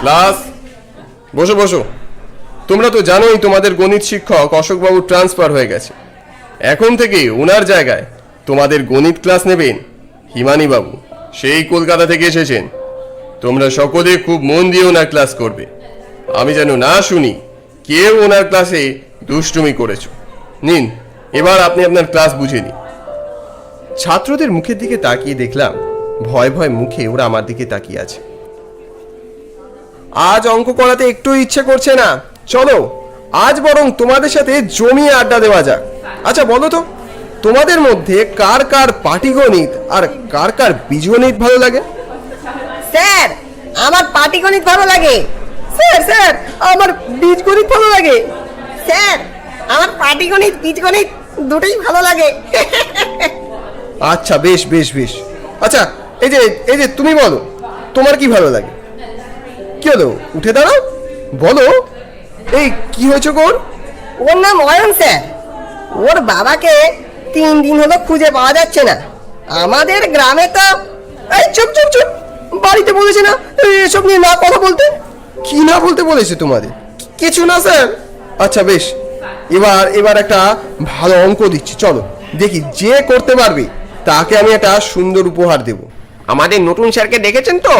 Class, বসো বসো। তোমরা তো জানোই তোমাদের গণিত শিক্ষক অশোকবাবু ট্রান্সফার হয়ে গেছে। এখন থেকে ওনার জায়গায় তোমাদের গণিত ক্লাস নেবেন হিমানী বাবু। সেই কলকাতা থেকে এসেছেন। তোমরা সকলে খুব মন দিয়ে ওনার ক্লাস করবে। আমি যেন না শুনি কেউ ওনার ক্লাসে দুষ্টুমি করেছো। নিন, এবার আপনি আপনার ক্লাস বুঝে নিন। ছাত্রদের মুখের দিকে তাকিয়ে দেখলাম ভয় ভয় মুখে ওরা আমার দিকে তাকিয়ে আছে। আজ অঙ্ক করাতে একটু ইচ্ছে করছে না, চলো আজ বরং তোমাদের সাথে জমিয়ে আড্ডা দেওয়া যাক। আচ্ছা বলো তো, তোমাদের মধ্যে কার কার পাটিগণিত আর কার কার বীজগণিত ভালো লাগে? স্যার, আমার পাটিগণিত ভালো লাগে। স্যার স্যার, আমার বীজগণিত ভালো লাগে। স্যার, আমার পাটিগণিত বীজগণিত দুটোই ভালো লাগে। আচ্ছা বেশ বেশ বেশ। আচ্ছা এই যে তুমি বলো, তোমার কি ভালো লাগে? কি হলো, উঠে দাঁড়াও, বলো। এই কি হয়েছে গোর? ওর নাম অয়ন স্যার। ওর বাবাকে 3 দিন হলো খুঁজে পাওয়া যাচ্ছে না। আমাদের গ্রামে তো এই চুপ চুপ চুপ, বাড়িতে বলেছে না এসব নিয়ে না কথা বলতে। কি না বলতে বলেছে তোমাদের? কিছু না স্যার। আচ্ছা বেশ, এবার একটা ভালো অঙ্ক দিচ্ছি, চলো দেখি যে করতে পারবে তাকে আমি একটা সুন্দর উপহার দেব। আমাদের নতুন স্যারকে দেখেছেন তো?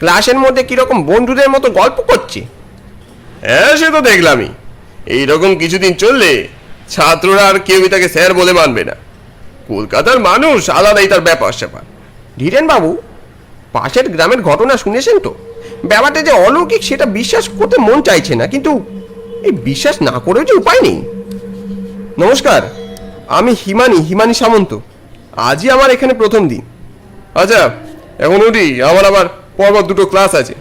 ক্লাসের মধ্যে কিরকম বন্ধুদের মতো গল্প করছে। হ্যাঁ, সে তো দেখলামই। এইরকম কিছুদিন চললে ছাত্ররা আর কেউই তাকে স্যার বলে মানবে না। কলকাতার মানুষ আলাদাই তার ব্যাপার স্যাপার। ধীরেন বাবু, পাশের গ্রামের ঘটনা শুনেছেন তো? ব্যাপারটা যে অলৌকিক সেটা বিশ্বাস করতে মন চাইছে না, কিন্তু এই বিশ্বাস না করেও যে উপায় নেই। নমস্কার, আমি হিমানী সামন্ত। আজই আমার এখানে প্রথম দিন। আচ্ছা এখন উঠি, আমার আবার পরপর 2টো ক্লাস আছে।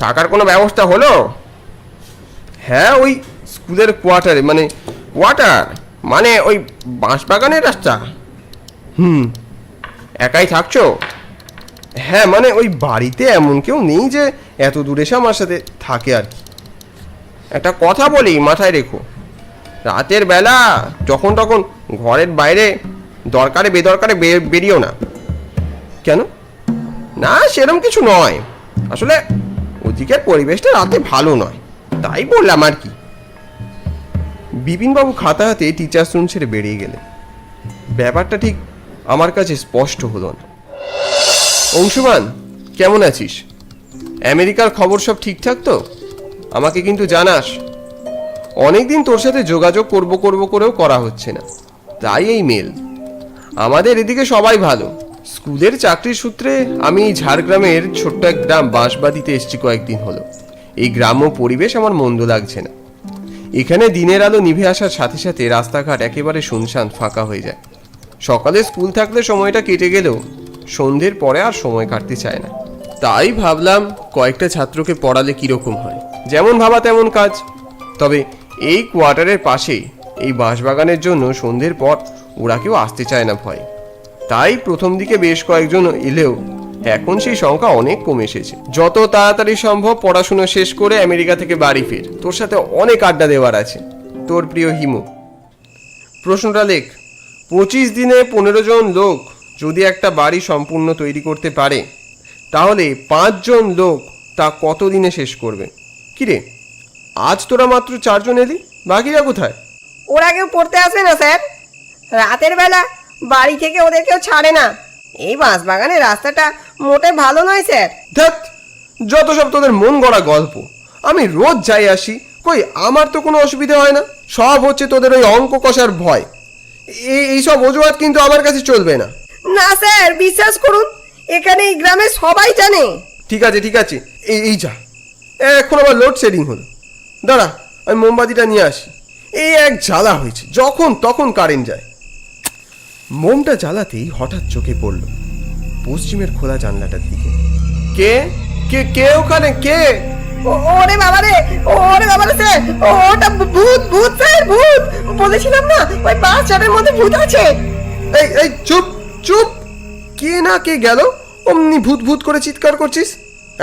থাকার কোনো ব্যবস্থা হলো? হ্যাঁ, ওই স্কুলের কোয়ার্টারে, মানে ওই বাঁশবাগানের রাস্তা। একাই থাকছো? হ্যাঁ, মানে ওই বাড়িতে এমন কেউ নেই যে এত দূরে এসে আমার সাথে থাকে আর কি। একটা কথা বলি, মাথায় রেখো। রাতের বেলা যখন তখন ঘরের বাইরে দরকারে বেদরকারে বেরিও না। কেন? না, সেরকম কিছু নয়। আসলে ওদিকের পরিবেশটা রাতে ভালো নয়, তাই বললাম আর কি। বিপিনবাবু খাতা হাতে টিচার্স রুম ছেড়ে বেরিয়ে গেলেন। ব্যাপারটা ঠিক আমার কাছে স্পষ্ট হলো না। অংশুমান, কেমন আছিস? আমেরিকার খবর সব ঠিকঠাক তো? আমাকে কিন্তু জানাস। অনেকদিন তোর সাথে যোগাযোগ করব করেও করা হচ্ছে না, তাই এই মেল। আমাদের এদিকে সবাই ভালো। স্কুলের চাকরির সূত্রে আমি এই ঝাড়গ্রামের ছোট্ট এক গ্রাম বাঁশবাদিতে এসেছি কয়েকদিন হলো। এই গ্রাম্য পরিবেশ আমার মন্দ লাগছে না। এখানে দিনের আলো নিভে আসার সাথে সাথে রাস্তাঘাট একেবারে শুনশান ফাঁকা হয়ে যায়। সকালে স্কুল থাকলে সময়টা কেটে গেলেও সন্ধ্যের পরে আর সময় কাটতে চায় না। তাই ভাবলাম কয়েকটা ছাত্রকে পড়ালে কীরকম হয়। যেমন ভাবা তেমন কাজ। তবে এই কোয়ার্টারের পাশেই এই বাঁশবাগানের জন্য সন্ধ্যের পর ওরা কেউ আসতে চায় না ভয়। তাই প্রথম দিকে বেশ কয়েকজন এলেও এখন সেই সংখ্যা অনেক কমে এসেছে। যত তাড়াতাড়ি সম্ভব পড়াশোনা শেষ করে আমেরিকা থেকে বাড়ি ফের। তোর সাথে অনেক আড্ডা দেওয়ার আছে। তোর প্রিয় হিমু। প্রশ্নটা লেখ। 25 দিনে 15 জন লোক যদি একটা বাড়ি সম্পূর্ণ তৈরি করতে পারে, তাহলে 5 জন লোক তা কত দিনে শেষ করবে? কিরে, আজ তোরা মাত্র 4 জন এলি, বাকিরা কোথায়? ওরা কেউ পড়তে আসে না স্যার। রাতের বেলা বাড়ি থেকে ওদের কেউ ছাড়ে না। এই বাঁশবাগানের রাস্তাটা মোটে ভালো নয় স্যার। ধ্যাৎ, যত সব তোদের মন গড়া গল্প। আমি রোজ যাই আসি, কই আমার তো কোনো অসুবিধা হয় না। সব হচ্ছে তোদের ওই অঙ্ক কষার ভয়। এইসব অজুহাত কিন্তু আমার কাছে চলবে না। না স্যার, বিশ্বাস করুন, এখানে এই গ্রামে সবাই জানে। ঠিক আছে, এই যা। এখন আবার লোডশেডিং হলো। দাঁড়া, আমি মোমবাতিটা নিয়ে আসি। এই এক জ্বালা হয়েছে, যখন তখন কারেন্ট যায়। মোমটা জ্বালাতেই হঠাৎ চোখে পড়ল পশ্চিমের খোলা জানলাটার দিকে। কে কে কে ওখানে কে? ওরে বাবা রে স্যার, ওটা ভূত স্যার, ভূত। বলেছিলাম না ওই বাচ্চাটার মধ্যে ভূত আছে। এই চুপ চুপ। কে না কে গেল অমনি ভূত করে চিৎকার করছিস?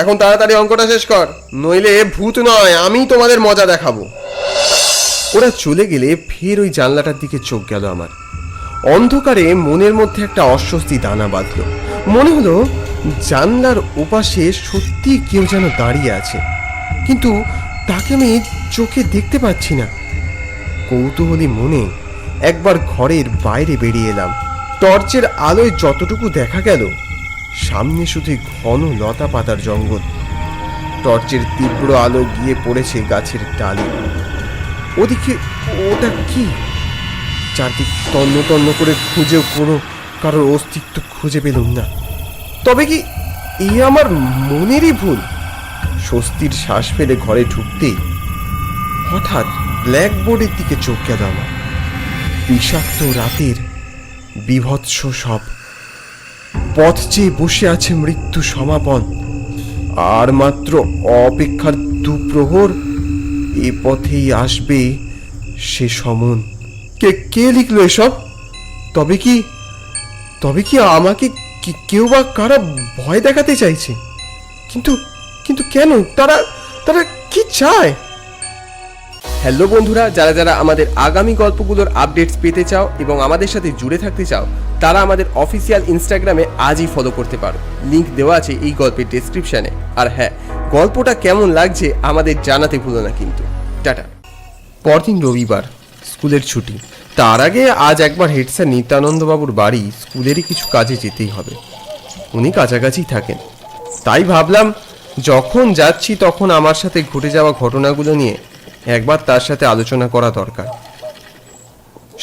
এখন তাড়াতাড়ি অঙ্কটা শেষ কর, নইলে ভূত নয় আমি তোমাদের মজা দেখাবো। ওরা চলে গেলে ফের ওই জানলাটার দিকে চোখ গেল আমার। অন্ধকারে মনের মধ্যে একটা অস্বস্তি দানা বাঁধল। মনে হলো জানলার ওপাশে সত্যি কেউ যেন দাঁড়িয়ে আছে, কিন্তু তাকে আমি চোখে দেখতে পাচ্ছি না। কৌতূহলী মনে একবার ঘরের বাইরে বেরিয়ে এলাম। টর্চের আলোয় যতটুকু দেখা গেল, সামনে শুধু ঘন লতা পাতার জঙ্গল। টর্চের তীব্র আলো গিয়ে পড়েছে গাছের ডালে। ওদিকে ওটা কি? চারদিক তন্ন তন্ন করে খুঁজেও কোনো কারোর অস্তিত্ব খুঁজে পেলুম না। তবে কি এ আমার মনেরই ভুল? স্বস্তির শ্বাস ফেলে ঘরে ঢুকতেই হঠাৎ ব্ল্যাকবোর্ডের দিকে চোখ গেল আমার। বিষাক্ত রাতের বিভৎস সব পথ চেয়ে বসে আছে মৃত্যু সমাপন। আর মাত্র অপেক্ষার দুপ্রহর, এ পথেই আসবে সে সমন। কে কে লিখলো এসব? তবে কি আমাকে কেউ বা কারা ভয় দেখাতে চাইছে? কিন্তু কিন্তু কেন? তারা তারা কি চায়? হ্যালো বন্ধুরা, যারা যারা আমাদের আগামী গল্পগুলোর আপডেটস পেতে চাও এবং আমাদের সাথে জুড়ে থাকতে চাও, তারা আমাদের অফিসিয়াল ইনস্টাগ্রামে আজই ফলো করতে পারো। লিংক দেওয়া আছে এই গল্পের ডেসক্রিপশনে। আর হ্যাঁ, গল্পটা কেমন লাগছে আমাদের জানাতে ভুলো না কিন্তু। টাটা। পরদিন রবিবার, স্কুলের ছুটি। তার আগে আজ একবার হেড স্যার নিত্যানন্দবাবুর বাড়ি স্কুলেরই কিছু কাজে যেতেই হবে। উনি কাছাকাছি থাকেন, তাই ভাবলাম যখন যাচ্ছি তখন আমার সাথে ঘটে যাওয়া ঘটনাগুলো নিয়ে একবার তার সাথে আলোচনা করা দরকার।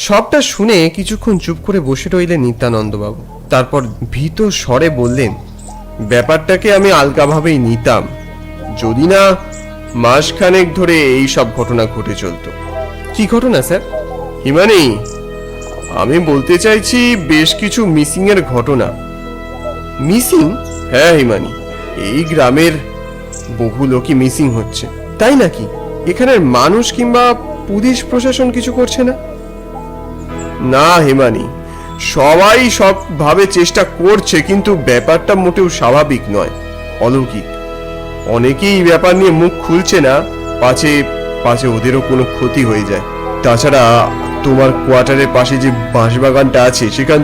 সবটা শুনে কিছুক্ষণ চুপ করে বসে রইলেন নিত্যানন্দবাবু। তারপর ভীত স্বরে বললেন, ব্যাপারটাকে আমি আলগাভাবেই নিতাম যদি না মাসখানেক ধরে এই সব ঘটনা ঘটে চলতো। কি ঘটনা স্যার? হিমানি, আমি বলতে চাইছি বেশ কিছু মিসিং এর ঘটনা। মিসিং? হ্যাঁ হিমানি, এই গ্রামের বহু লোকই মিসিং হচ্ছে। তাই নাকি? এখানের মানুষ কিংবা পুলিশ প্রশাসন কিছু করছে না? না হিমানি, সবাই সবভাবে চেষ্টা করছে, কিন্তু ব্যাপারটা মোটেও স্বাভাবিক নয়, অলৌকিক। অনেকেই ব্যাপার নিয়ে মুখ খুলছে না, পাছে পাছে ওদেরও কোনো ক্ষতি হয়ে যায়। তাছাড়া তোমার কোয়ার্টারের পাশে যে বাঁশবাগানটা আছে সেখান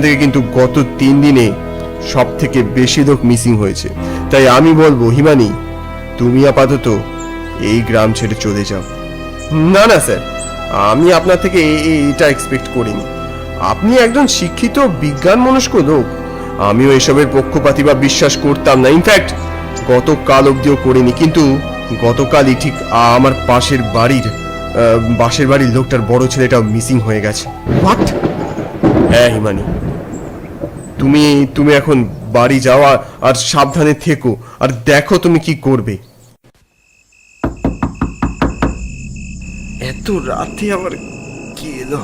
থেকে কিন্তু গত 3 দিনে সব থেকে বেশি লোক মিসিং হয়েছে। তাই আমি বলবো হিমানি, তুমি আপাতত এই গ্রাম ছেড়ে চলে যাও। না না স্যার, আমি আপনার থেকে এটা এক্সপেক্ট করিনি। আপনি একজন শিক্ষিত বিজ্ঞান মনস্ক লোক। আমিও এসবের পক্ষপাতী বা বিশ্বাস করতাম না, ইনফ্যাক্ট গতকাল অবধিও করিনি। কিন্তু গতকালই ঠিক আমার পাশের বাড়ির লোকটার বড় ছেলেটাও মিসিং হয়ে গেছে। হোয়াট? হ্যাঁ হিমানি, তুমি এখন বাড়ি যাওয়া আর সাবধানে থেকো, আর দেখো তুমি কি করবে। এত রাতে আবার কি এলো?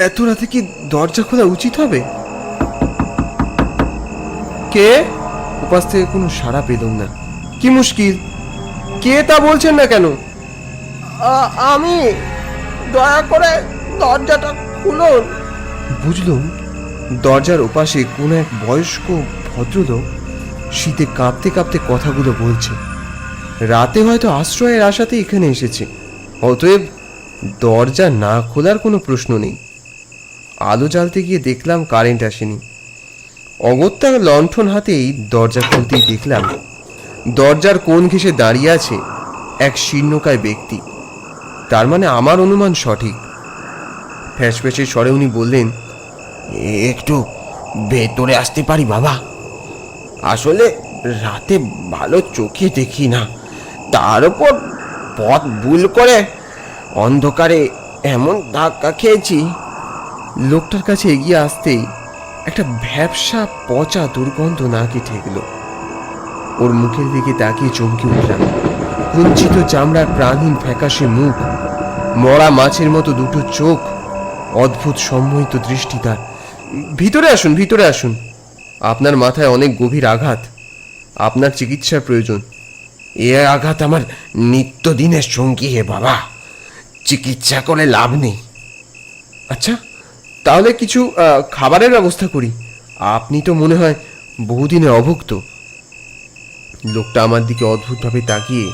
এত রাতে কি দরজা খোলা উচিত হবে? কে? উপাস থেকে কোনো সাড়া পেলাম না। কি মুশকিল? কে তা বলছেন না কেন? আমি, দয়া করে দরজাটা খুলুন। বুঝলুম দরজার ওপাশে কোনো এক বয়স্ক ভদ্রলোক শীতে কাঁপতে কাঁপতে কথাগুলো বলছে। রাতে হয়তো আশ্রয়ের আশাতে এখানে এসেছে, অতএব দরজা না খোলার কোনো প্রশ্ন নেই। আলো জ্বালতে গিয়ে দেখলাম কারেন্ট আসেনি। অগত্যা লণ্ঠন হাতেই দরজা খুলতেই দেখলাম দরজার কোণ ঘেঁষে দাঁড়িয়ে আছে এক শীর্ণকায় ব্যক্তি। তার মানে আমার অনুমান সঠিক। ফ্যাঁসফ্যাঁসের স্বরে উনি বললেন, একটু ভেতরে আসতে পারি বাবা? আসলে রাতে ভালো চোখে দেখি না, তার উপর পথ ভুল করে অন্ধকারে এমন ধাক্কা খেয়েছি। লোকটার কাছে এগিয়ে আসতেই একটা ভ্যাপসা পচা দুর্গন্ধ নাকে ঠেকল। ওর মুখের দিকে তাকিয়ে চমকে উঠলাম। কুঞ্চিত চামড়ার প্রাণহীন ফ্যাকাশে মুখ, মরা মাছের মতো দুটো চোখ, অদ্ভুত সম্মোহিত দৃষ্টি তার। ভিতরে আসুন, ভিতরে আসুন। আপনার মাথায় অনেক গভীর আঘাত, আপনার চিকিৎসার প্রয়োজন। এ আঘাত আমার নিত্যদিনের সঙ্গী হে বাবা, চিকিৎসা করে লাভ নেই। আচ্ছা, তাহলে কিছু খাবারের ব্যবস্থা করি। আপনি তো মনে হয় বহুদিনের অভুক্ত। লোকটা আমার দিকে অদ্ভুতভাবে তাকিয়ে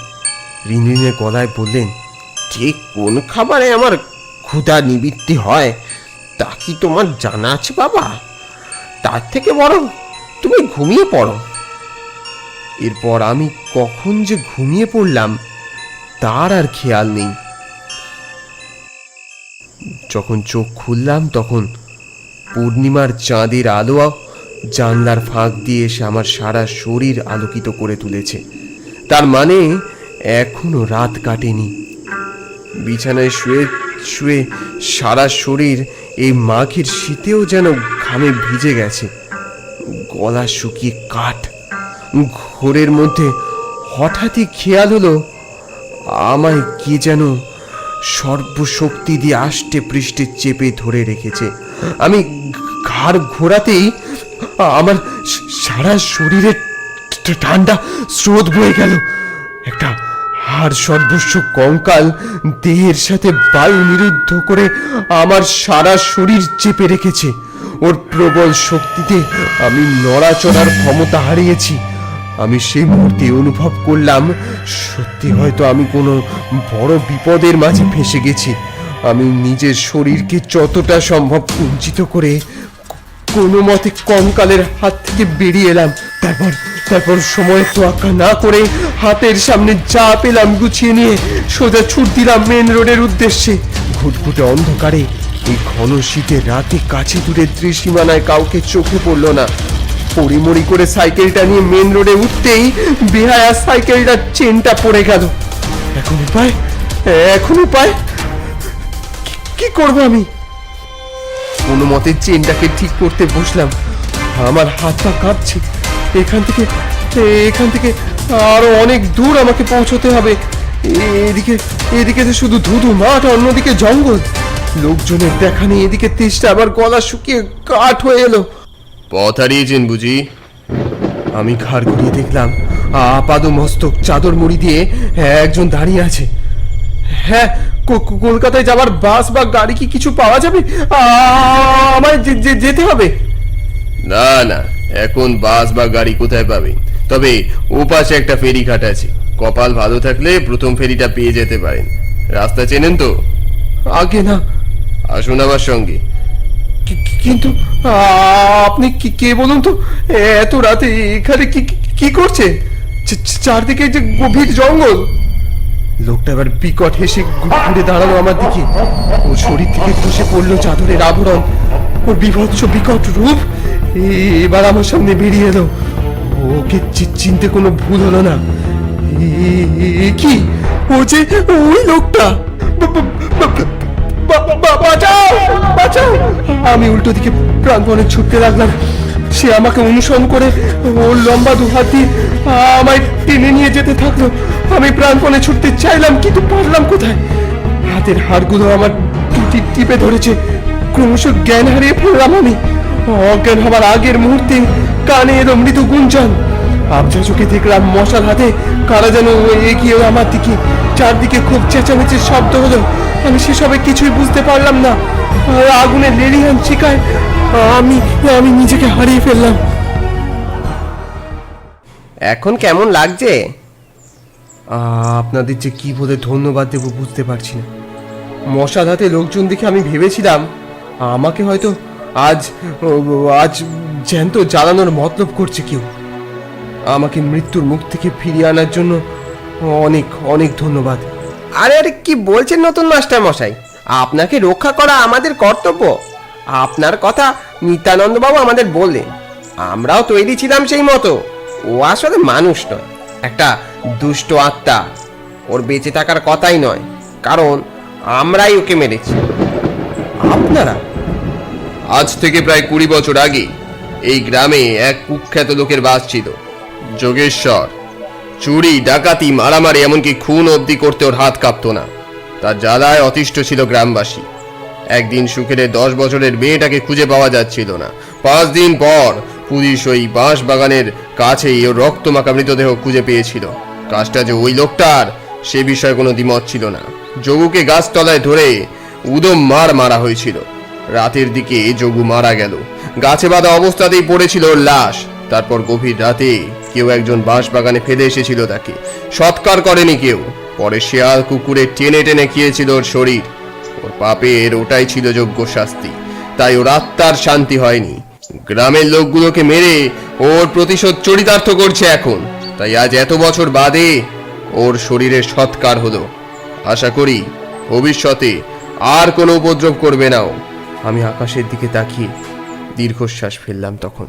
রিনরিনের গলায় বললেন, ঠিক কোন খাবারে আমার ক্ষুধা নিবৃত্তি হয় তা কি তোমার জানা আছে বাবা? তার থেকে বরং তুমি ঘুমিয়ে পড়ো। এরপর আমি কখন যে ঘুমিয়ে পড়লাম তার আর খেয়াল নেই। যখন চোখ খুললাম তখন পূর্ণিমার চাঁদের আলো জানলার ফাঁক দিয়ে এসে আমার সারা শরীর আলোকিত করে তুলেছে। তার মানে এখনো রাত কাটেনি। বিছানায় শুয়ে শুয়ে সারা শরীর এই মাঘের শীতেও যেন ঘামে ভিজে গেছে, গলা শুকিয়ে কাঠ। ঘোরের মধ্যে হঠাৎই খেয়াল হলো আমায় কে যেন সর্বশক্তি দিয়ে আষ্টে পৃষ্ঠে চেপে ধরে রেখেছে। আমি ঘাড় ঘোরাতেই আমার সারা শরীরে ঠান্ডা স্রোত বয়ে গেল। একটা হাড় সর্বস্ব কঙ্কাল দেহের সাথে বায়ু নিরুদ্ধ করে আমার সারা শরীর চেপে রেখেছে। ওর প্রবল শক্তিতে আমি নড়াচড়ার ক্ষমতা হারিয়েছি। আমি সেই মুহূর্তে অনুভব করলাম সত্যি হয়তো আমি কোনো বড় বিপদের মাঝে ফেঁসে গেছি। আমি নিজের শরীরকে যতটা সম্ভব কুঞ্চিত করে কোনো মতে কঙ্কালের হাত থেকে বেরিয়ে এলাম। তারপর সময়ের তোয়াক্কা না করে হাতের সামনে যা পেলাম গুছিয়ে নিয়ে সোজা ছুট দিলাম মেন রোডের উদ্দেশ্যে। ঘুটঘুটে অন্ধকারে এই ঘন শীতের রাতে কাছে দূরে ত্রিসীমানায় কাউকে চোখে পড়লো না। পরিমরি করে সাইকেলটা নিয়ে মেন রোডে উঠতেই বেহায়া সাইকেলটার চেনটা পড়ে গেল। এখন উপায় কি করবো আমি? কোনো মতে চেনটাকে ঠিক করতে বসলাম। আমার হাত পা কাঁপছে। এখান থেকে আরো অনেক দূর আমাকে পৌঁছতে হবে। এদিকে তো শুধু ধুধু মাঠ, অন্যদিকে জঙ্গল। লোকজনের দেখা নেই। এদিকে তেষ্টা আমার গলা শুকিয়ে কাঠ হয়ে এলো। পথ হারিয়েছেন বুঝি? আমি ঘাড় ঘুরিয়ে দেখলাম আপাদ মস্তক চাদর মুড়ি দিয়ে একজন দাঁড়িয়ে আছে। হ্যাঁ, কলকাতায় যাবার বাস বা গাড়ি কি কিছু পাওয়া যাবে? আমায় যেতে হবে। না না, এখন বাস বা গাড়ি কোথায় পাবে? তবে ও পাশে একটা ফেরিঘাট আছে। কপাল ভালো থাকলে প্রথম ফেরিটা পেয়ে যেতে পারেন। রাস্তা চেনেন তো? আগে না। আসুন আমার সঙ্গে। কিন্তু আপনি কে বলুন তো? এত রাতে এখানে কি করছে? চারদিকে যে গভীর জঙ্গল। লোকটা এবার বিকট হেসে ঘুরে দাঁড়ালো আমার দিকে। ওর শরীর থেকে খসে পড়লো চাদরের আবরণ। ওর বিভৎস বিকট রূপ এবার আমার সামনে বেরিয়ে এলো। ওকে চিনতে কোনো ভুল হলো না। কি ও যে ওই লোকটা! বাঁচাও! আমি উল্টো দিকে প্রাণপণে ছুটতে লাগলাম। সে আমাকে অনুসরণ করে ওর লম্বা দু হাত দিয়ে আমায় টেনে নিয়ে যেতে থাকলো। আমি প্রাণপণে ছুটতে চাইলাম, কিন্তু পারলাম কোথায়। হাতের হাড়গুলো আমার টিপে ধরেছে। ক্রমশ জ্ঞান হারিয়ে ফেললাম আমি। অজ্ঞান হবার আগের মুহূর্তে কানে এলো মৃদু গুঞ্জন। আবছা চোখে দেখলাম মশাল হাতে কারা যেন এগিয়ে এলো আমার দিকে। চারদিকে খুব চেঁচামেচির শব্দ হলো। আমি সেসবে কিছুই বুঝতে পারলাম না। আগুনের লেলিহান শিকায় আমি নিজেকে হারিয়ে ফেললাম। এখন কেমন লাগছে? আপনাদের যে কি বলে ধন্যবাদ দেবো বুঝতে পারছি না। মশাল হাতে লোকজন দেখে আমি ভেবেছিলাম আমাকে হয়তো আজ জ্যান্ত জ্বালানোর মতলব করছে কেউ। আমাকে মৃত্যুর মুখ থেকে ফিরিয়ে আনার জন্য অনেক অনেক ধন্যবাদ। আরে কি বলছেন নতুন মাস্টার মশাই? আপনাকে রক্ষা করা আমাদের কর্তব্য। আপনার কথা নিত্যানন্দ বাবু আমাদের বললেন, আমরাও তৈরি ছিলাম সেই মতো। ও আসলে মানুষ নয়, একটা দুষ্ট আত্মা। ওর বেঁচে থাকার কথাই নয়, কারণ আমরাই ওকে মেরেছি। আপনারা? আজ থেকে প্রায় 20 বছর আগে এই গ্রামে এক কুখ্যাত লোকের বাস ছিল, যোগেশ্বর। চুরি, ডাকাতি, মারামারি, এমনকি খুন অবধি করতে ওর হাত কাঁপতো না। তার জ্বালায় অতিষ্ঠ ছিল গ্রামবাসী। একদিন সুখের 10 বছরের মেয়েটাকে খুঁজে পাওয়া যাচ্ছিল না। 5 দিন পর পুলিশ ওই বাঁশ বাগানের কাছেই ওর রক্তমাখা মৃতদেহ খুঁজে পেয়েছিল। কাজটা যে ওই লোকটার সে বিষয়ে কোনো দ্বিমত ছিল না। যোগুকে গাছতলায় ধরে উদম মারা হয়েছিল। রাতের দিকে যোগু মারা গেল। গাছে বাঁধা অবস্থাতেই পড়েছিল ওর লাশ। তারপর গভীর রাতে কেউ একজন বাঁশ বাগানে ফেলে এসেছিল তাকে। সৎকার করেনি কেউ। পরে শেয়াল কুকুরে টেনে টেনে খেয়েছিল ওর শরীর। ওর পাপের ওটাই ছিল যোগ্য শাস্তি। তাই ওর আত্মার শান্তি হয়নি। গ্রামের লোকগুলোকে মেরে ওর প্রতিশোধ চরিতার্থ করছে এখন। তাই আজ এত বছর বাদে ওর শরীরের সৎকার হলো। আশা করি ভবিষ্যতে আর কোনো উপদ্রব করবে না ও। আমি আকাশের দিকে তাকিয়ে দীর্ঘশ্বাস ফেললাম তখন।